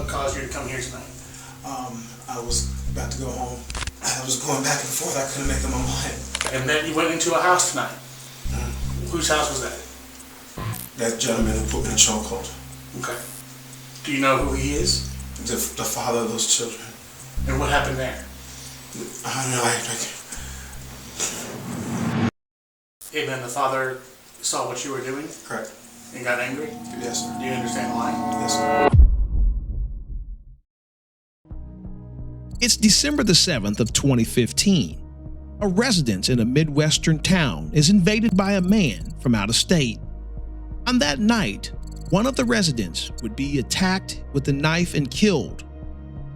what caused you to come here tonight? I was about to go home. I was going back and forth. I couldn't make up my mind. And then you went into a house tonight. Whose house was that? That gentleman who put me in a chokehold. Okay. Do you know who he is? The father of those children. And what happened there? I don't know. And then the father saw what you were doing Correct. and got angry? Yes, sir. Do you understand why? Yes, sir. It's December the 7th of 2015. A residence in a Midwestern town is invaded by a man from out of state. On that night, one of the residents would be attacked with a knife and killed.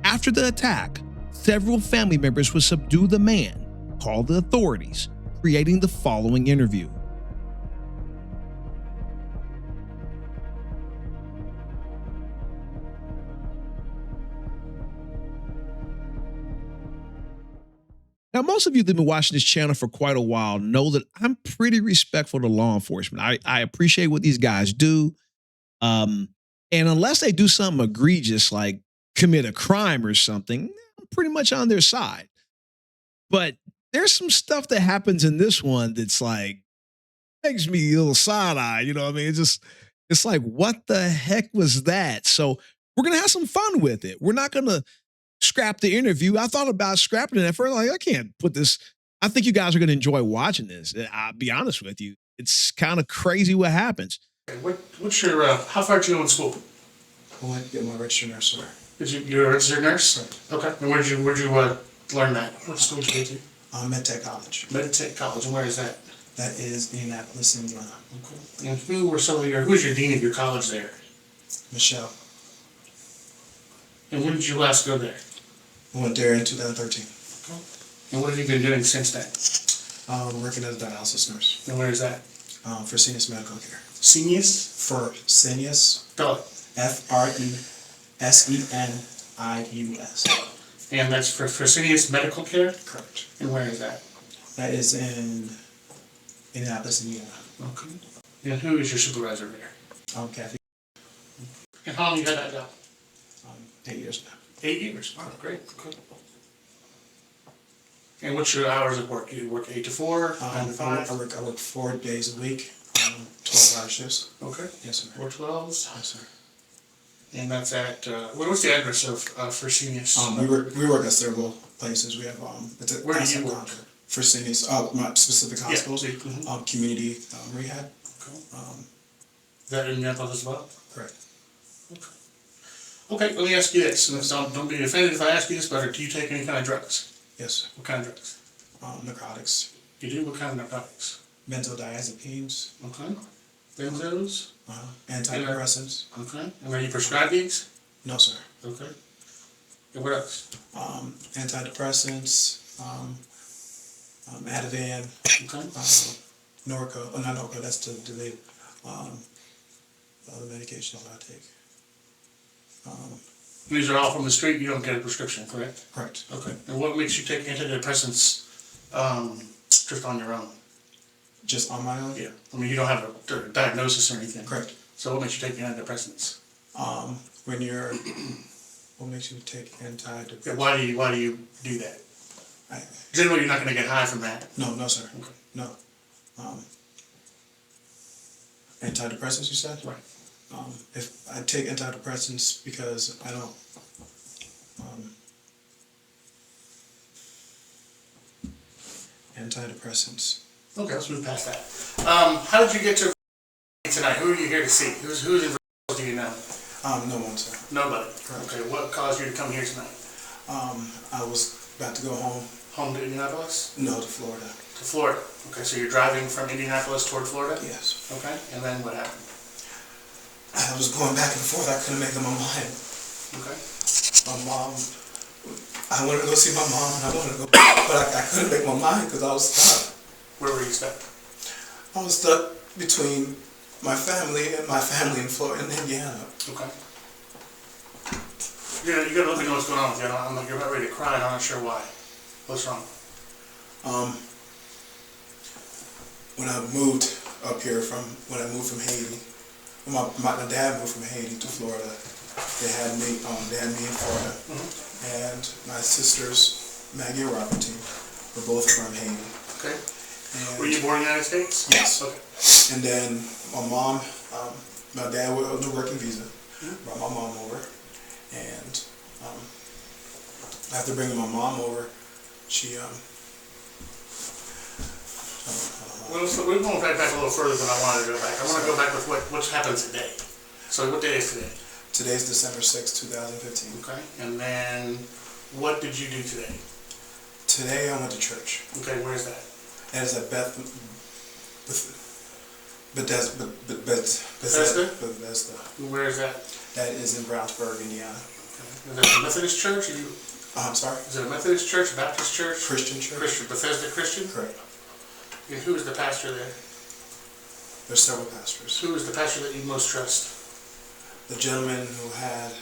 After the attack, several family members would subdue the man, call the authorities, creating the following interview. Now, most of you that have been watching this channel for quite a while know that I'm pretty respectful to law enforcement. I appreciate what these guys do. And unless they do something egregious like commit a crime or something, I'm pretty much on their side. But there's some stuff that happens in this one that's like, makes me a little side-eye, you know what I mean? It's like, what the heck was that? So we're going to have some fun with it. We're not going to scrap the interview. I thought about scrapping it at first. Like, I can't put this. I think you guys are going to enjoy watching this. I'll be honest with you. It's kind of crazy what happens. What's your, how far did you go in school? I went to get my registered nurse, sir. You're a registered nurse? Right. Okay. And where'd you learn that? What school did you go to? MedTech College. MedTech College. And where is that? That is Indianapolis, Indiana. Okay. And who's your dean of your college there? Michelle. And when did you last go there? I went there in 2013. Okay. And what have you been doing since then? Working as a dialysis nurse. And where is that? For Fresenius Medical Care. Senius? For Fresenius. Spell it. F-R-E-S-E-N-I-U-S. And that's for Fresenius Medical Care? Correct. And where is that? That is in Indianapolis, Indiana. Okay. And who is your supervisor there? Kathy. And how long you had that job? 8 years now. 8 years. Wow, great. Cool. And what's your hours of work? You work 8 to 4, 9 to 5? I work 4 days a week, 12-hour shifts. Okay. Yes, sir. 4 12s. Yes, sir. And that's at, what's the address of Fresenius? We work at several places. We have, it's a Where do you work? Fresenius, my specific hospitals, community rehab. Okay. Is that in Indianapolis as well? Correct. Okay. Okay, let me ask you this, and don't be offended if I ask you this, but do you take any kind of drugs? Yes, sir. What kind of drugs? Narcotics. You do? What kind of narcotics? Benzodiazepines. Okay. Benzos? Antidepressants. Okay. And are you prescribed these? No, sir. Okay. And what else? Antidepressants, Ativan, Okay. Norco. Oh, not Norco, that's the delayed other medication I take. These are all from the street, you don't get a prescription, correct? Correct. Okay. And what makes you take antidepressants just on your own? Just on my own? Yeah. I mean, you don't have a diagnosis or anything. Correct. So what makes you take the antidepressants? When you're, what makes you take antidepressants? Yeah, why do you do that? I, Generally, you're not going to get high from that. no, sir. Okay. No. Antidepressants, you said? Right. If I take antidepressants because I don't, antidepressants. Okay, let's move past that. How did you get to tonight? Who are you here to see? Who's in do you know? No one, sir. Nobody. Correct. Okay, what caused you to come here tonight? I was about to go home. Home to Indianapolis? No, to Florida. To Florida. Okay, so you're driving from Indianapolis toward Florida? Yes. Okay, and then what happened? I was going back and forth. I couldn't make up my mind. Okay. My mom, I wanted to go see my mom, and I wanted to go, but I couldn't make my mind because I was stuck. Where were you stuck? I was stuck between my family and my family in Florida, in Indiana. Okay. You gotta let me know what's going on with you. You're about ready to cry, and I'm not sure why. What's wrong? When I moved up here when I moved from Haiti, my dad moved from Haiti to Florida. They had me in Florida, and my sisters, Maggie and Robertine, were both from Haiti. Okay. And Were you born in the United States? Yes. Okay. And then my mom, my dad was on a working visa, brought my mom over, and after bringing my mom over, she Well, so we're going back a little further than I wanted to go back. I want to go back with what's happened today. So what day is today? Today's December 6, 2015. Okay. And then what did you do today? Today I went to church. Okay, where's that? And it's at Bethesda. Bethesda. Where is that? That is in Brownsburg, Indiana. Okay. Is that a Methodist church? I'm sorry? Is it a Methodist church, a Baptist church? Christian church. Christian. Bethesda Christian? Correct. And who is the pastor there? There's several pastors. Who is the pastor that you most trust? The gentleman who had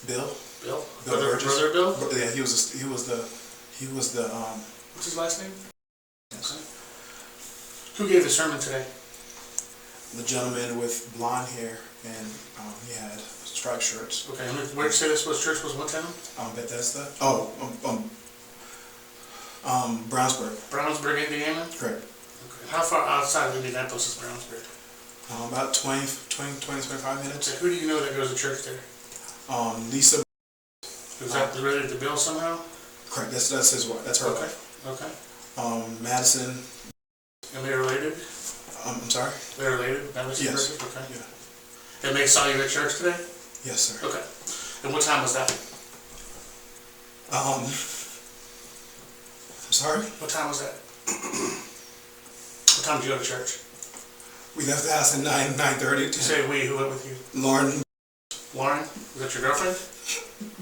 Bill. Bill? Burgess. Brother Bill? Yeah, he was the What's his last name? yes. Okay. Who gave the sermon today? The gentleman with blonde hair, and he had striped shirts. Okay, and where did you say this church was? What town? Bethesda. Brownsburg. Brownsburg, Indiana? Correct. Okay. How far outside of Indianapolis is Brownsburg? About 25 minutes. Okay, who do you know that goes to church there? Lisa. Is that related to Bill somehow? Correct. That's his wife. That's her Okay. wife. Okay. Madison. And they're related? I'm sorry. They're related? Madison Yes. Burgess? Okay. Yeah. And they saw you at church today? Yes, sir. Okay. And what time was that? I'm sorry. What time was that? What time did you go to church? We left the house at 9:30. You say we, who went with you? Lauren, Lauren? Is that your girlfriend?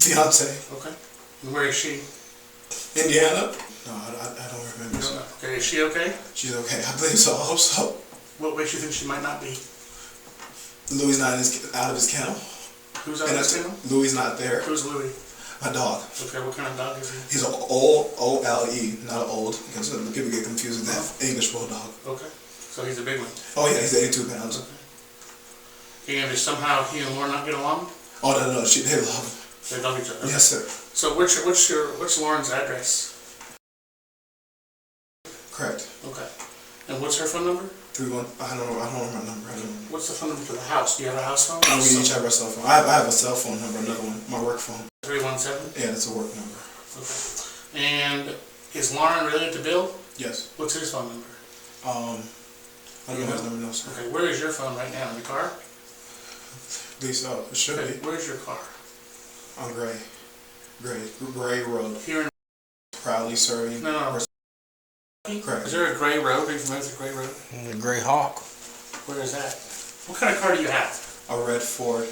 fiance. Okay. And where is she? Indiana. No, I don't remember. You don't Sir. know. Okay, is she okay? She's okay. I believe so. I hope so. What makes you think she might not be? Louis not out of his kennel. Who's out of his kennel? Louis not there. Who's Louis? My dog. Okay, what kind of dog is he? He's an O-L-E, not an old, because the people get confused with that English bulldog. Okay. So he's a big one. Oh yeah, he's 82 pounds. Okay. And somehow he and Lauren not get along? Oh no, they love him. They love each other. Okay. Yes, sir. So what's Lauren's address? Correct. Okay. And what's her phone number? 31. I don't know my number. I don't know. What's the phone number to the house? Do you have a house phone? We each have our cell phone. I have a cell phone number, another one, my work phone. 317? Yeah, that's a work number. Okay. And is Lauren related to Bill? Yes. What's his phone number? I don't know his number, no, sir. Okay, where is your phone right now? In the car? It should Okay, be. where's your car? On Gray Road. Here in... Proudly serving. No. Correct. Is there a Gray Road? Are you familiar with the Gray Road? The Gray Hawk. Where is that? What kind of car do you have? A red Ford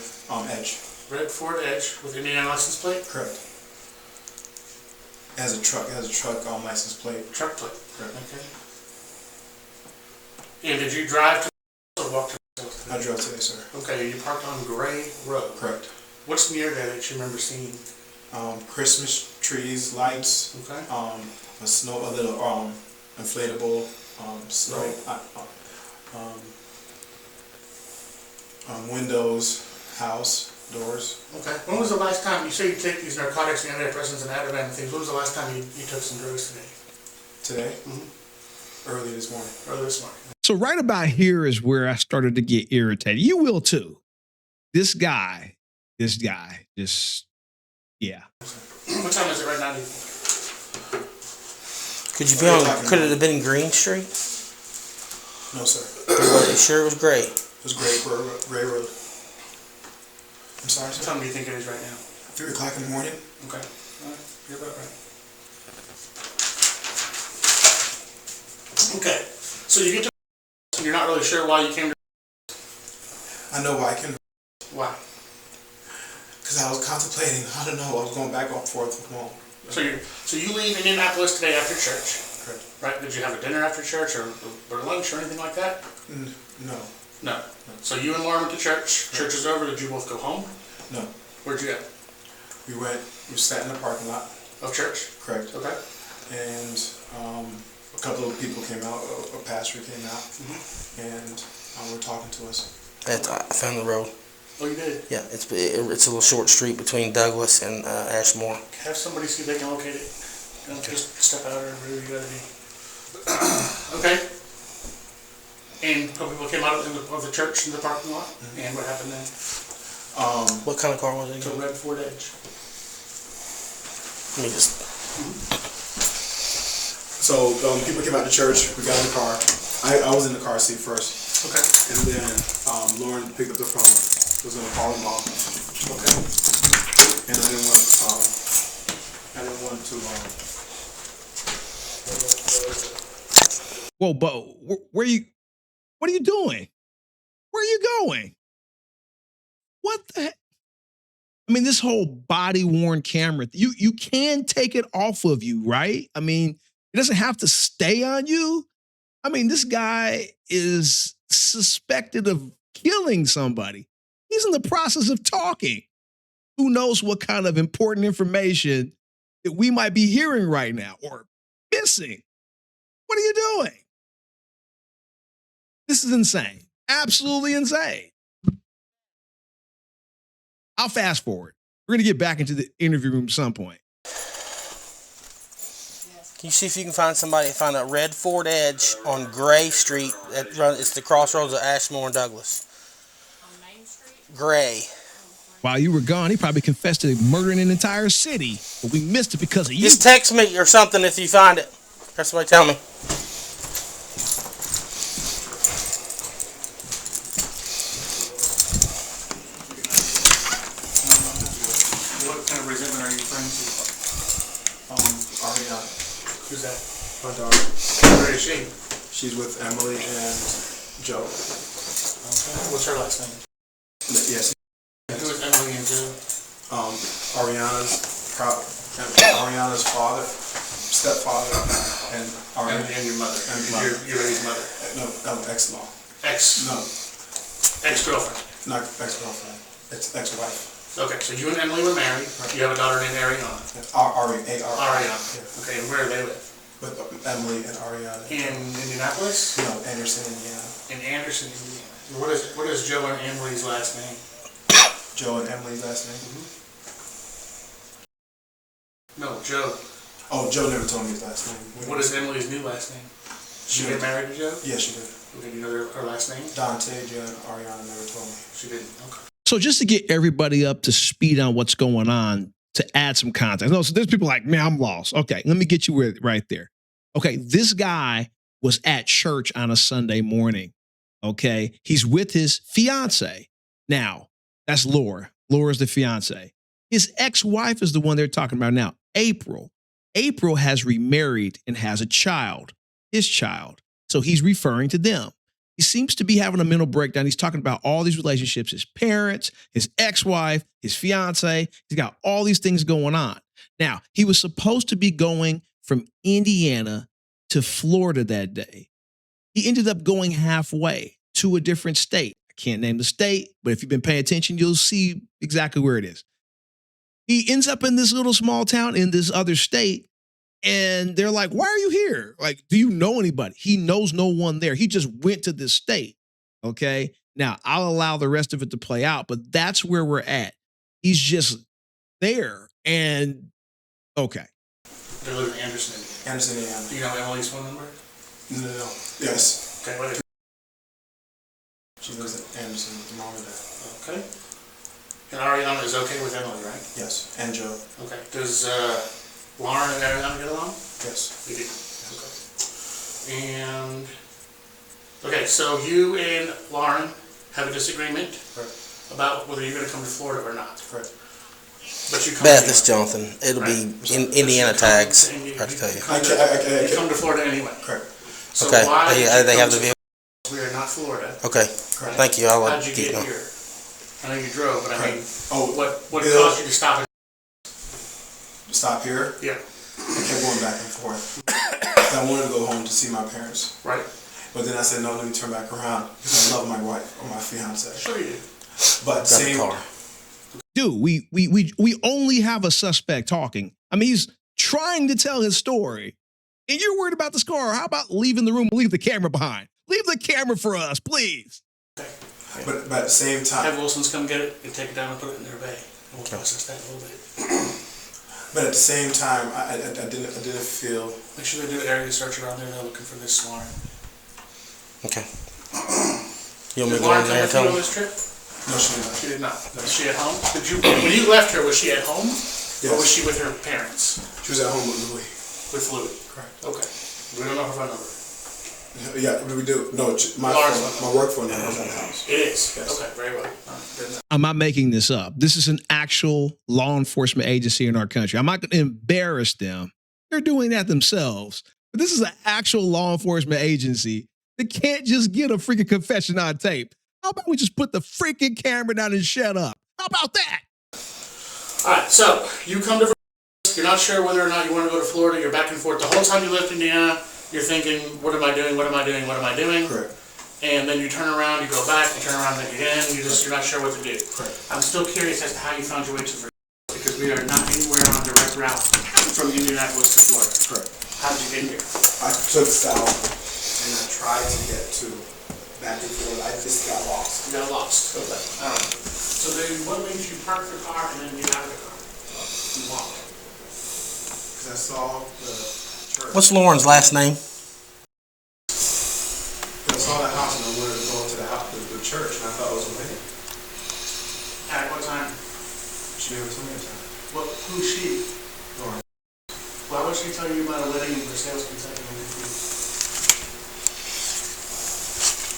Edge. Red Ford Edge with Indiana license plate? Correct. It has a truck license plate. Truck plate. Correct. Okay. And did you drive to or walk to the house today? I drove today, sir. Okay, you parked on Gray Road. Correct. What's near there that you remember seeing? Christmas trees, lights, Okay. a little inflatable snow, windows, house, doors. Okay. When was the last time, you say you take these narcotics and antidepressants and Ativan and things, when was the last time you took some drugs today? Today? Mm-hmm. Early this morning. Early this morning. So right about here is where I started to get irritated. You will too. This guy, just, yeah. What time is it right now? Could it have been Green Street? No, sir. It sure was great. It was Gray Road. I'm sorry, What sir. time do you think it is right now? 3 o'clock in the morning. Okay. All right. You're about right. Okay. So you get to and you're not really sure why you came to... I know why I came. Why? Because I was contemplating. I don't know. I was going back and forth with mom. So you leave Indianapolis today after church, Correct. right? Did you have a dinner after church or lunch or anything like that? No. No. So you and Lauren went to church. Church is over. Did you both go home? No. Where'd you go? We sat in the parking lot. Of church? Correct. Okay. And a couple of people came out. A pastor came out, and were talking to us. I found the road. Oh, you did? Yeah, it's a little short street between Douglas and Ashmore. Have somebody see if they can locate it. Don't just step out or whatever you gotta do. Okay. And a couple people came out of the church in the parking lot, and what happened then? What kind of car was it? It's a red Ford Edge. Let me just. So people came out to church. We got in the car. I was in the car seat first, Okay. and then Lauren picked up the phone. Was gonna call her mom. Okay. And I didn't want to. Whoa, but where you? What are you doing? Where are you going? What the heck? I mean, this whole body-worn camera, you can take it off of you, right? I mean, it doesn't have to stay on you. I mean, this guy is suspected of killing somebody. He's in the process of talking. Who knows what kind of important information that we might be hearing right now or missing? What are you doing? This is insane. Absolutely insane. I'll fast forward. We're going to get back into the interview room at some point. Can you see if you can find a red Ford Edge on Gray Street? It's the crossroads of Ashmore and Douglas. On Main Street? Gray. While you were gone, he probably confessed to murdering an entire city, but we missed it because of you. Just text me or something if you find it. Or somebody tell me. What kind of resentment are you referring to? Ariana, Who's that? my daughter. Where is she? She's with Emily and Joe. Okay. What's her last name? Yes. Who is Emily and Joe? Ariana's father, stepfather, and Ariana. And your mother. And Your lady's mother. No, ex-law. Ex-girlfriend. Not ex-girlfriend. It's ex-wife. Okay, so you and Emily were married. You have a daughter named Ariana. Ariana. Ariana. Yeah. Okay, and where do they live? With Emily and Ariana. In Indianapolis? No, Anderson, Indiana. In Anderson, Indiana. What is Joe and Emily's last name? Joe and Emily's last name? No, Joe. Oh, Joe never told me his last name. What is Emily's new last name? She get married to Joe? Yeah, she did. Okay, do you know her last name? Dante, Joe, and Ariana never told me. She didn't. Okay. So just to get everybody up to speed on what's going on, to add some context. No, so there's people like, man, I'm lost. Okay, let me get you right there. Okay, this guy was at church on a Sunday morning. Okay, he's with his fiance. Now, that's Laura. Laura's the fiance. His ex-wife is the one they're talking about now, April. April has remarried and has a child, his child. So he's referring to them. He seems to be having a mental breakdown. He's talking about all these relationships, his parents, his ex-wife, his fiance. He's got all these things going on. Now, he was supposed to be going from Indiana to Florida that day. He ended up going halfway to a different state. I can't name the state, but if you've been paying attention, you'll see exactly where it is. He ends up in this little small town in this other state. And they're like, why are you here? Like, do you know anybody? He knows no one there. He just went to this state. Okay. Now, I'll allow the rest of it to play out, but that's where we're at. He's just there. And okay. They live in Anderson, Indiana. Anderson, Indiana. Do you know Emily's phone number? No. Yes. Okay, what is it? She lives in Anderson with mom and dad. Okay. And Ariana is okay with Emily, right? Yes. And Joe. Okay. Does Lauren and Ariana get along? Yes. We do. Okay. And okay, so you and Lauren have a disagreement Correct. about whether you're going to come to Florida or not. Correct. But you come. Beth, anyway. it's Jonathan. It'll Right. be in Indiana tags. And you I have to tell you. You come to Florida anyway. Correct. So Okay. why did They you have come the to- vehicle. We are not Florida. Okay. Correct. Thank you. I'll How let did you keep get going. here? I know you drove, but I mean, Oh, what Bill, caused you to stop it? stop here? Yeah. I kept going back and forth. I wanted to go home to see my parents. Right. But then I said, no, let me turn back around because I love my wife or my fiance. Sure you did. But Got the same car. Dude, we only have a suspect talking. I mean, he's trying to tell his story. And you're worried about the scar. How about leaving the room and leave the camera behind? Leave the camera for us, please. But at the same Have time, Wilson's come get it and take it down and put it in their bay. And we'll process that a little bit. but at the same time, I didn't feel. Make sure they do an area search around there. They're looking for this Lauren. Okay. You want me Did to go Lauren in come there and with tell you on them? this trip? No, she didn't. She did not. Was she at home? Did you, when you left her, was she at home? Or was Yes. she with her parents? She was at home with Louis. With Louis? Correct. Okay. We don't know her phone number. Yeah, we do. No, my Lauren's phone, phone. my work phone number is at the house. It is? Yes. Okay, very well. Good enough. I'm not making this up. This is an actual law enforcement agency in our country. I'm not going to embarrass them. They're doing that themselves. But this is an actual law enforcement agency that can't just get a freaking confession on tape. How about we just put the freaking camera down and shut up? How about that? All right, so you come to Virginia. You're not sure whether or not you want to go to Florida. You're back and forth. The whole time you lived in Indiana, you're thinking, what am I doing? What am I doing? What am I doing? Correct. And then you turn around, you go back, you turn around, think again. You're not sure what to do. Correct. I'm still curious as to how you found your way to Virginia because we are not anywhere on a direct route from Indianapolis to Florida. Correct. How did you get here? I took south and I tried to get to back and forth. I just got lost. You got lost. Okay. All right. So then, what made you park the car and then get out of the car? You walk. Because I saw the church. What's Lauren's last name? I saw the house and I wanted to go into the house, the church, and I thought it was a wedding. At what time? She never told me the time. What? Who's she? Lauren. Why would she tell you about a wedding in Versailles, Kentucky? I'm confused.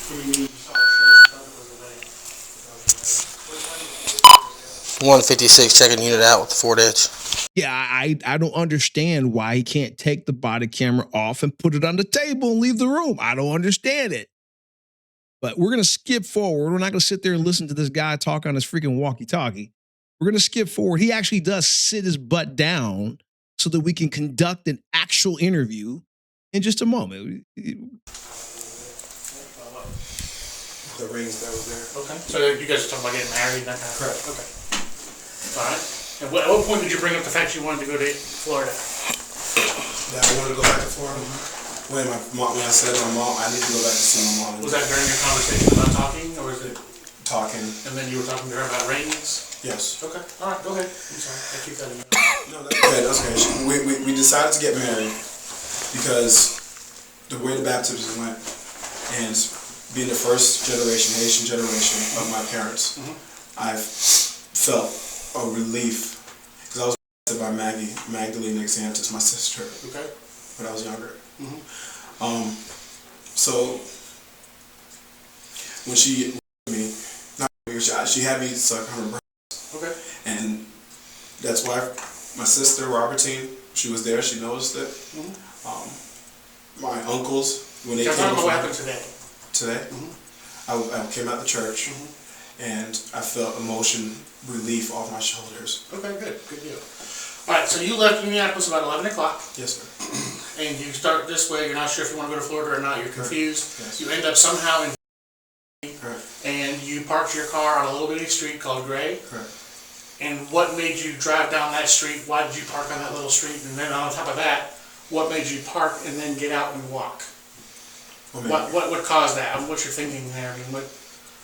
What do you mean you saw a church and thought it was a wedding? What time did you get to Versailles? 156, checking unit out with the Ford Edge. Yeah, I don't understand why he can't take the body camera off and put it on the table and leave the room. I don't understand it. But we're going to skip forward. We're not going to sit there and listen to this guy talk on his freaking walkie-talkie. We're going to skip forward. He actually does sit his butt down so that we can conduct an actual interview in just a moment. The rings that was there. Okay. So you guys are talking about getting married and that kind of Correct. stuff? Okay. All right. And at what point did you bring up the fact you wanted to go to Florida? That I wanted to go back to Florida. When I said to my mom, I need to go back to see my mom. Was that during your conversation about talking, or was it? Talking? And then you were talking to her about rings? Yes. Okay. All right. Go ahead. I'm sorry. I keep that in mind. No, that's okay. That's okay. We decided to get married because the way the baptism went, and being the first generation, Haitian generation of my parents, I felt a relief because I was baptized by Magdalene Xantis, my sister, Okay. when I was younger. Mm-hmm. So when she me, not me, she had me suck on her breast, Okay. and that's why my sister Robertine, she was there. She noticed it. My uncles, when they Tell came me what over happened today. today, I came out the church, and I felt emotion relief off my shoulders. Okay, good. Good deal. All right, so you left Indianapolis about 11 o'clock, Yes, sir. and you start this way. You're not sure if you want to go to Florida or not. You're confused. Yes. You end up somehow in, Correct. and you parked your car on a little bitty street called Gray. Correct. And what made you drive down that street? Why did you park on that little street? And then on top of that, what made you park and then get out and walk? What caused that? What's your thinking there? I mean,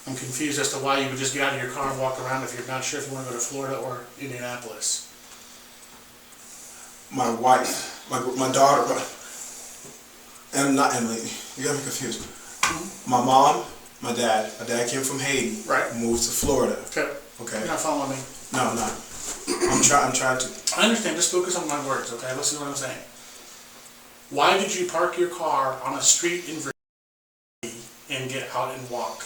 I'm confused as to why you would just get out of your car and walk around if you're not sure if you want to go to Florida or Indianapolis. My wife, my daughter, and not Emily. You got me confused. My mom, my dad came from Haiti. Right. Moved to Florida. Okay. Okay. You're not following me. No, I'm not. I'm trying to. I understand. Just focus on my words, okay? Listen to what I'm saying. Why did you park your car on a street in Virginia and get out and walk?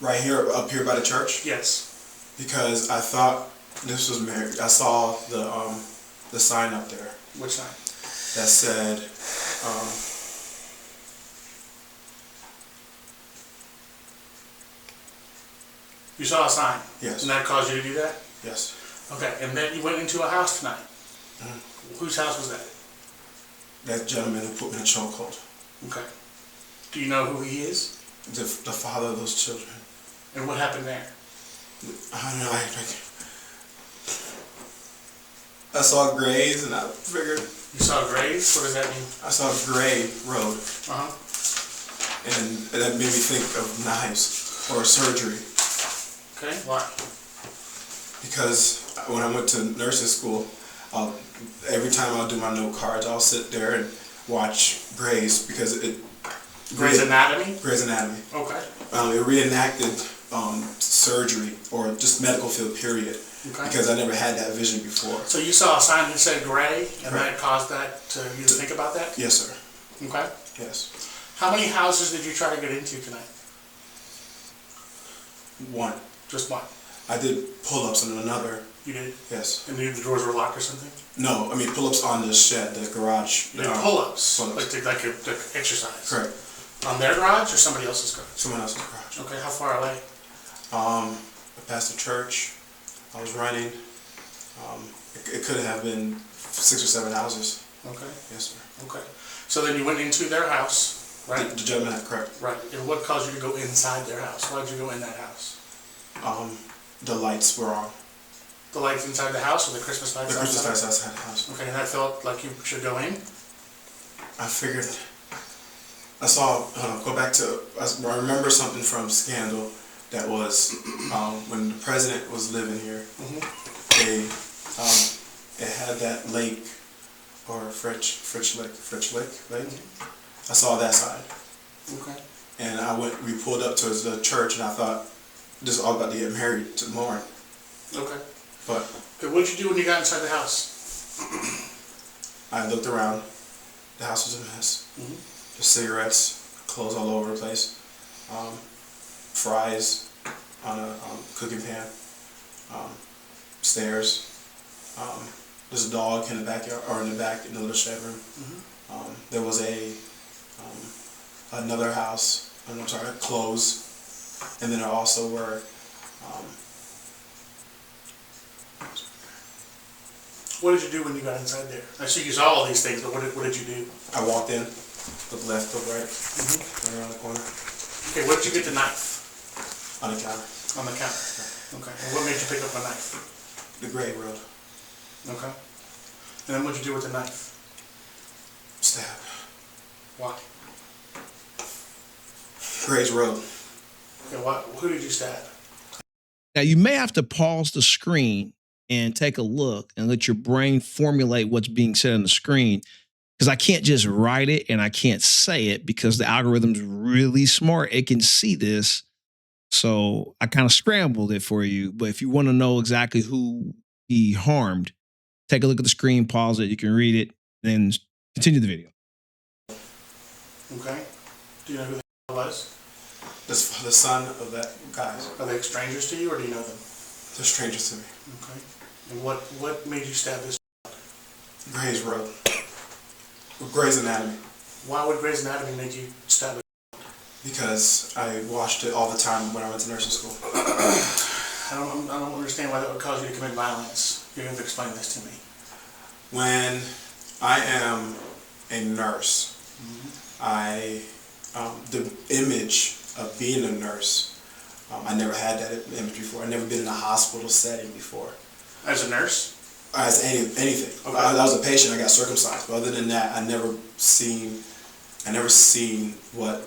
Right here, up here by the church, Yes. because I thought this was married. I saw the sign up there Which sign? that said, You saw a sign. Yes. And that caused you to do that? yes, Okay. And then you went into a house tonight. Whose house was that? that gentleman who put me in a chokehold, Okay. Do you know who he is? the father of those children. And what happened there? I don't know. I saw grays and I figured You saw graves? What does that mean? I saw a gray road. Uh-huh. And that made me think of knives or surgery. Okay, why? Because when I went to nursing school, every time I'll do my note cards, I'll sit there and watch Grey's because it. Grey's Anatomy? Grey's Anatomy. Okay. It reenacted surgery or just medical field, period. Okay. Because I never had that vision before. So you saw a sign that said Grey, and Right. that caused you to think about that? Yes, sir. Okay. Yes. How many houses did you try to get into tonight? One. Just one. I did pull-ups on another. You did? Yes. And the doors were locked or something? No, I mean pull-ups on the shed, the garage. You did pull-ups? Pull-ups. Like a exercise? Correct. On their garage or somebody else's garage? Someone else's garage. Okay, how far away? I passed the church. I was running. It could have been 6 or 7 houses. Okay. Yes, sir. Okay. So then you went into their house, right? The gentleman had correct. Right. And what caused you to go inside their house? Why did you go in that house? The lights were on. The lights inside the house or the Christmas lights The Christmas outside? lights outside the house. Okay, and that felt like you should go in? I figured. I saw. Go back to. I remember something from Scandal that was when the president was living here. They it had that lake or French Lake. I saw that side. Okay. And we pulled up towards the church, and I thought, this is all about to get married tomorrow. Okay. But Okay, what did you do when you got inside the house? I looked around. The house was a mess. The cigarettes, clothes all over the place. Fries on a cooking pan. Stairs. There's a dog in the backyard, or in the back, in the little shed room. There was another house, clothes, and then there also were. What did you do when you got inside there? I see you saw all these things, but what did you do? I walked in, looked left, looked right, went around the corner, Okay, where did you get the knife? on the counter. On the counter. Okay. And what made you pick up a knife? The Gray Road, Okay. And then what did you do with the knife? stab. Why? Gray's Road. Okay, who did you stab? Now, you may have to pause the screen and take a look and let your brain formulate what's being said on the screen, because I can't just write it and I can't say it because the algorithm's really smart. It can see this. So I kind of scrambled it for you. But if you want to know exactly who he harmed, take a look at the screen, pause it, you can read it, then continue the video. Okay. Do you know who the was? The son of that guy. Are they strangers to you, or do you know them? They're strangers to me. Okay. And what made you stab this? Gray's Road. Gray's Anatomy. Why would Grey's Anatomy make you stab it? Because I watched it all the time when I went to nursing school. I don't understand why that would cause you to commit violence. You have to explain this to me. When I am a nurse, the image of being a nurse, I never had that image before. I've never been in a hospital setting before. As a nurse? As anything. Okay. I was a patient, I got circumcised. But other than that, I never seen what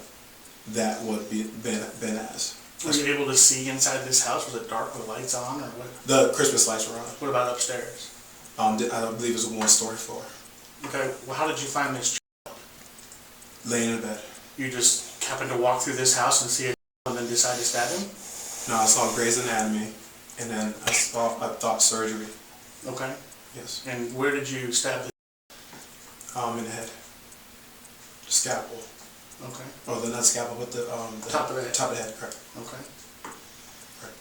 that would been as. Were you able to see inside this house? Was it dark with lights on, or what? The Christmas lights were on. What about upstairs? I believe it was a 1-story floor. Okay, well, how did you find this child? Laying in bed. You just happened to walk through this house and see a child and then decide to stab him? No, I saw Grey's Anatomy, and then I thought surgery. Okay. Yes. And where did you stab this? In the head. The scalpel. Okay. Or not scalpel, but the Top of the head. Top of the head, correct. Okay. Correct.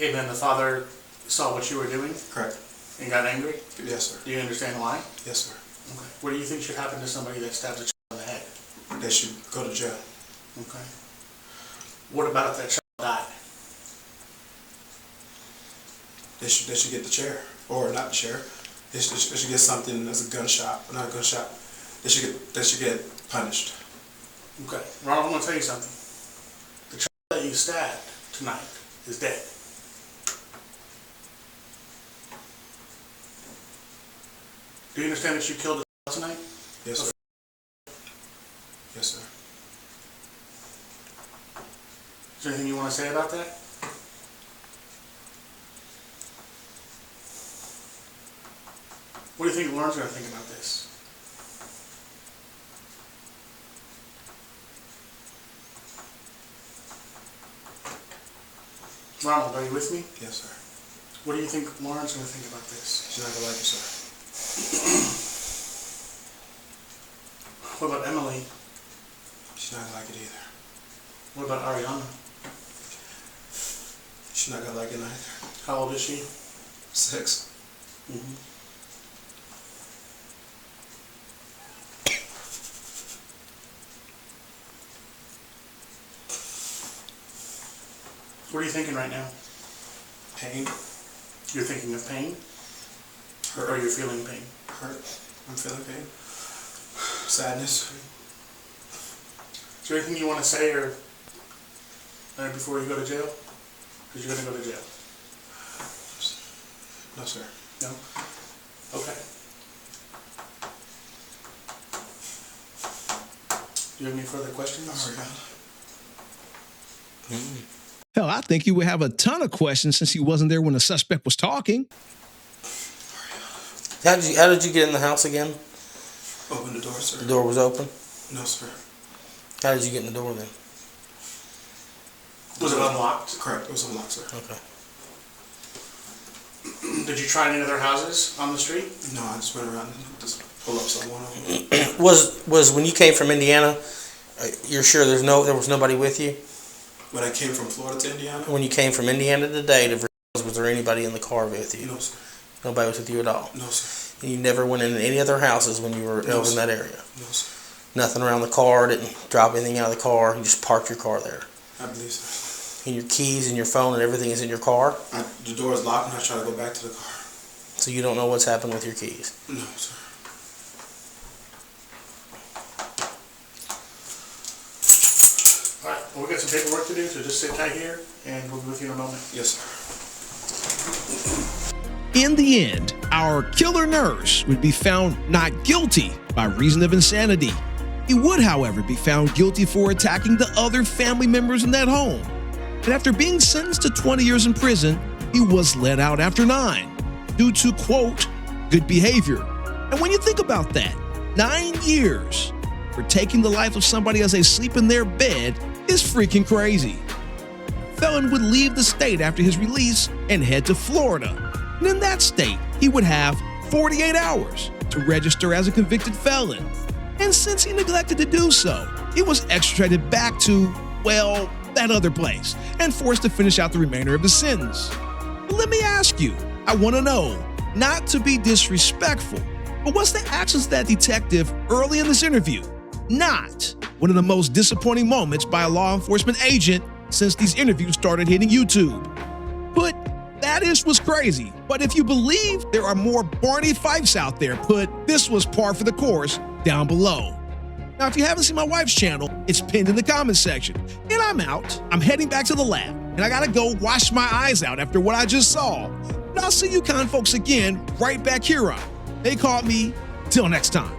And then the father saw what you were doing Correct. and got angry? Yes, sir. Do you understand why? Yes, sir. Okay. What do you think should happen to somebody that stabs a child in the head? They should go to jail. Okay. What about if that child died? They should get the chair, or not the chair. They should get something as a gunshot, not a gunshot. They should get punished. Okay. Ronald, I'm going to tell you something. The child that you stabbed tonight is dead. Do you understand that you killed a child tonight? Yes, sir. Yes, sir. want to say about that? What do you think Lauren's going to think about this? Ronald, are you with me? Yes, sir. What do you think Lauren's going to think about this? She's not gonna like it, sir. What about Emily? She's not gonna like it either. What about Ariana? She's not gonna like it either. How old is she? 6. What are you thinking right now? Pain. You're thinking of pain? Hurt. Or you're feeling pain? Hurt. I'm feeling pain. Sadness. Is there anything you want to say or before you go to jail? Because you're going to go to jail. No, sir. No? Okay. Do you have any further questions? Hell, I think he would have a ton of questions since he wasn't there when the suspect was talking. How did you get in the house again? Open the door, sir. The door was open? No, sir. How did you get in the door then? Was it unlocked? Correct. It was unlocked, sir. Okay. Did you try any other houses on the street? No, I just went around and just pull up someone. Of them. Was when you came from Indiana, you're sure there was nobody with you? When I came from Florida to Indiana? When you came from Indiana today to Virginia, was there anybody in the car with you? No, sir. Nobody was with you at all? No, sir. And you never went in any other houses when you were No, over in sir. that area? No, sir. Nothing around the car, didn't drop anything out of the car, you just parked your car there? I believe so. And your keys and your phone and everything is in your car? The door is locked and I try to go back to the car. So you don't know what's happened with your keys? No, sir. Alright, well, we got some paperwork to do, so just sit tight here and we'll be with you in a moment. Yes, sir. In the end, our killer nurse would be found not guilty by reason of insanity. He would, however, be found guilty for attacking the other family members in that home. And after being sentenced to 20 years in prison, he was let out after 9 due to, quote, good behavior. And when you think about that, 9 years for taking the life of somebody as they sleep in their bed is freaking crazy. Felon would leave the state after his release and head to Florida. And in that state, he would have 48 hours to register as a convicted felon. And since he neglected to do so, he was extradited back to, well, that other place and forced to finish out the remainder of his sentence. But let me ask you, I want to know, not to be disrespectful, but what's the actions of that detective early in this interview? Not one of the most disappointing moments by a law enforcement agent since these interviews started hitting YouTube. Put, that was crazy. But if you believe there are more Barney Fifes out there, put, this was par for the course down below. Now, if you haven't seen my wife's channel, it's pinned in the comments section. And I'm out. I'm heading back to the lab, and I gotta go wash my eyes out after what I just saw. And I'll see you kind folks again right back here on They Caught Me. Till next time.